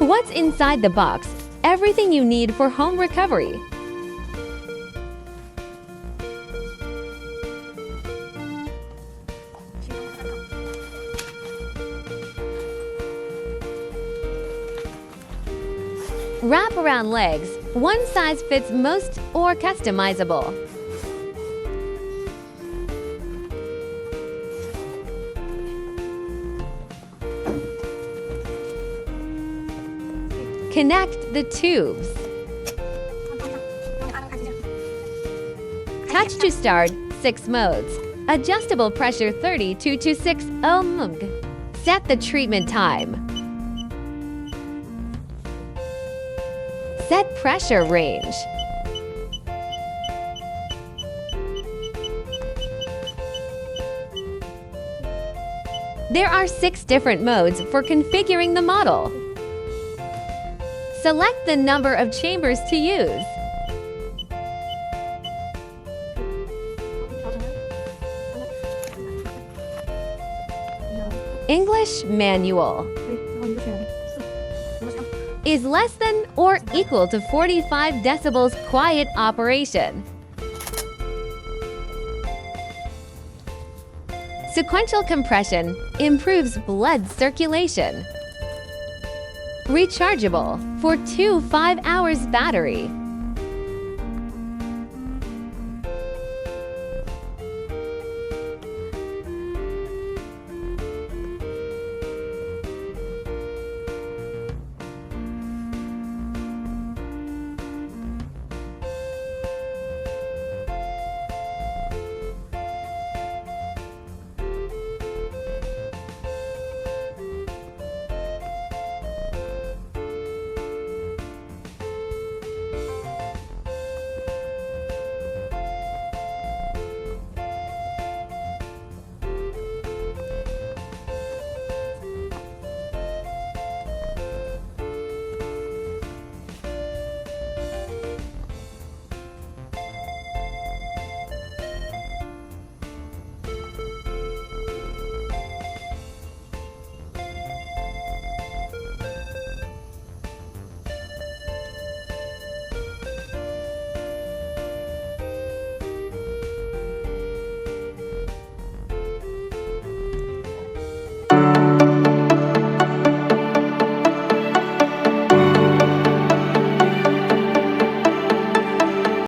What's inside the box? Everything you need for home recovery. Wrap around legs. One size fits most or customizable. Connect the tubes. Touch to start, 6 modes. Adjustable pressure 32 to 6 mmHg. Set the treatment time. Set pressure range. There are 6 different modes for configuring the model. Select the number of chambers to use. English manual. Is less than or equal to 45 decibels quiet operation. Sequential compression improves blood circulation. Rechargeable for 2 5-hour battery.